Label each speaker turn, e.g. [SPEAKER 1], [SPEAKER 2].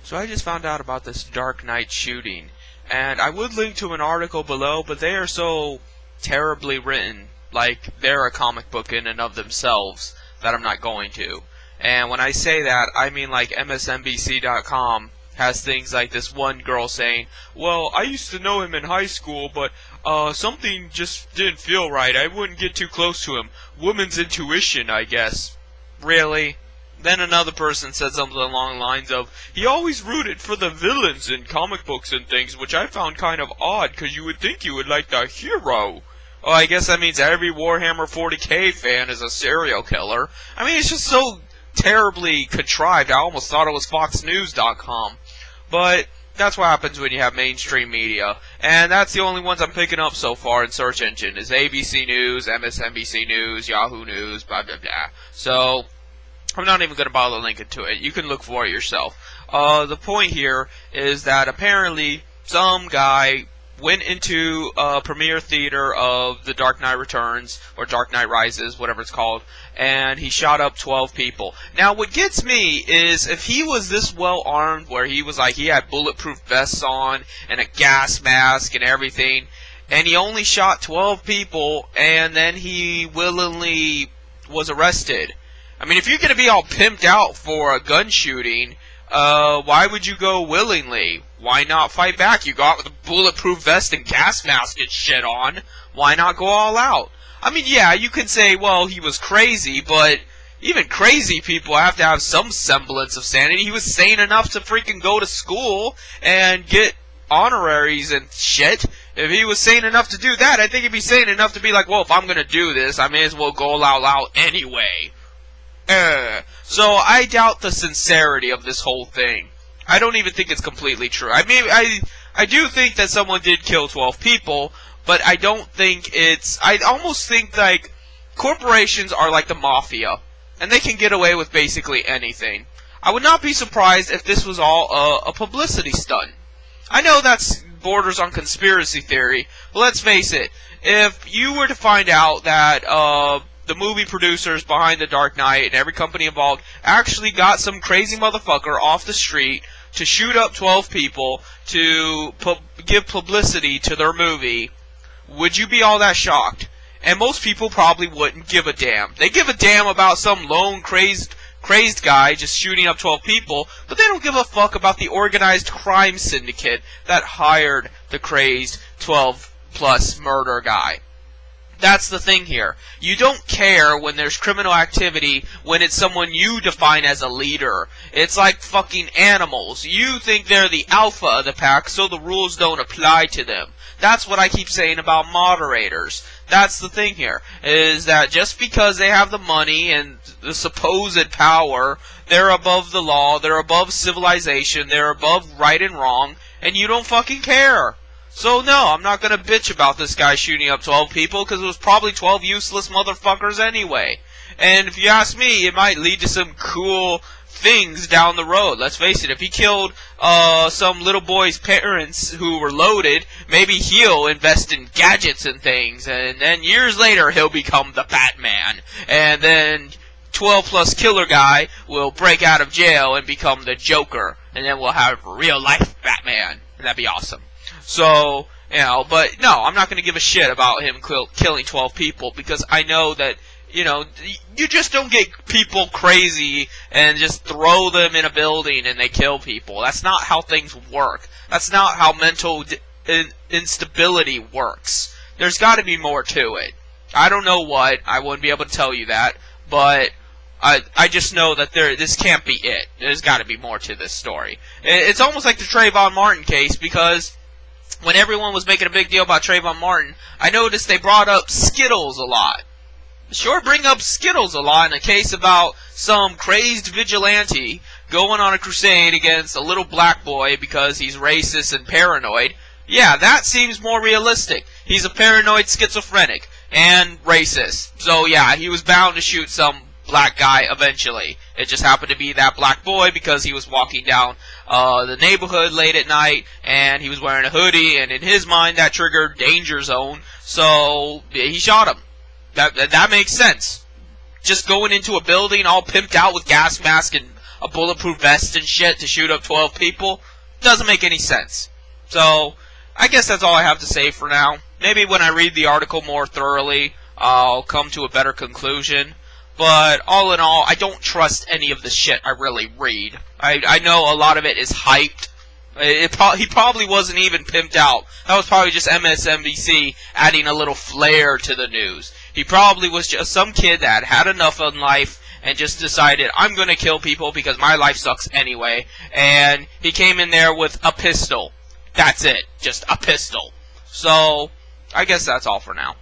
[SPEAKER 1] So I just found out about this Dark Knight shooting, and I would link to an article below, but they are so terribly written, like they're a comic book in and of themselves, that I'm not going to. And when I say that, I mean like MSNBC.com has things like this one girl saying, well, I used to know him in high school, but something just didn't feel right. I wouldn't get too close to him. Woman's intuition, I guess. Really? Then another person said something along the lines of, he always rooted for the villains in comic books and things, which I found kind of odd, because you would think you would like the hero. Oh, I guess that means every Warhammer 40k fan is a serial killer. I mean, it's just so terribly contrived, I almost thought it was FoxNews.com. But that's what happens when you have mainstream media. And that's the only ones I'm picking up so far in search engine, is ABC News, MSNBC News, Yahoo News, blah, blah, blah. So I'm not even going to bother linking to it. You can look for it yourself. The point here is that apparently some guy went into a premiere theater of The Dark Knight Returns, or Dark Knight Rises, whatever it's called, and he shot up 12 people. Now, what gets me is, if he was this well-armed, where he was like, he had bulletproof vests on, and a gas mask and everything, and he only shot 12 people, and then he willingly was arrested. I mean, if you're going to be all pimped out for a gun shooting, why would you go willingly? Why not fight back? You go out with a bulletproof vest and gas mask and shit on. Why not go all out? I mean, yeah, you can say, well, he was crazy, but even crazy people have to have some semblance of sanity. He was sane enough to freaking go to school and get honoraries and shit. If he was sane enough to do that, I think he'd be sane enough to be like, well, if I'm going to do this, I may as well go all out anyway. So I doubt the sincerity of this whole thing. I don't even think it's completely true. I mean, I do think that someone did kill 12 people, but I don't think it's... I almost think, like, corporations are like the mafia, and they can get away with basically anything. I would not be surprised if this was all a publicity stunt. I know that's borders on conspiracy theory, but let's face it, if you were to find out that, the movie producers behind The Dark Knight and every company involved actually got some crazy motherfucker off the street to shoot up 12 people to give publicity to their movie, would you be all that shocked? And most people probably wouldn't give a damn. They give a damn about some lone crazed guy just shooting up 12 people, but they don't give a fuck about the organized crime syndicate that hired the crazed 12-plus murder guy. That's the thing here. You don't care when there's criminal activity when it's someone you define as a leader. It's like fucking animals. You think they're the alpha of the pack, so the rules don't apply to them. That's what I keep saying about moderators. That's the thing here, is that just because they have the money and the supposed power, they're above the law, they're above civilization, they're above right and wrong, and you don't fucking care. So no, I'm not going to bitch about this guy shooting up 12 people, because it was probably 12 useless motherfuckers anyway. And if you ask me, it might lead to some cool things down the road. Let's face it, if he killed some little boy's parents who were loaded, maybe he'll invest in gadgets and things, and then years later he'll become the Batman. And then 12-plus killer guy will break out of jail and become the Joker, and then we'll have real-life Batman. That'd be awesome. So, you know, but no, I'm not going to give a shit about him killing 12 people, because I know that, you know, you just don't get people crazy and just throw them in a building and they kill people. That's not how things work. That's not how mental instability works. There's got to be more to it. I don't know what. I wouldn't be able to tell you that, but I just know that this can't be it. There's got to be more to this story. It's almost like the Trayvon Martin case, because when everyone was making a big deal about Trayvon Martin, I noticed they brought up Skittles a lot. Sure, bring up Skittles a lot in a case about some crazed vigilante going on a crusade against a little black boy because he's racist and paranoid. Yeah, that seems more realistic. He's a paranoid schizophrenic and racist. So yeah, he was bound to shoot some black guy eventually. It just happened to be that black boy because he was walking down the neighborhood late at night and he was wearing a hoodie, and in his mind that triggered danger zone, so he shot him. That makes sense. Just going into a building all pimped out with gas mask and a bulletproof vest and shit to shoot up 12 people. Doesn't make any sense. So, I guess that's all I have to say for now. Maybe when I read the article more thoroughly, I'll come to a better conclusion. But all in all, I don't trust any of the shit I really read. I know a lot of it is hyped. He probably wasn't even pimped out. That was probably just MSNBC adding a little flair to the news. He probably was just some kid that had enough in life and just decided, I'm going to kill people because my life sucks anyway. And he came in there with a pistol. That's it. Just a pistol. So, I guess that's all for now.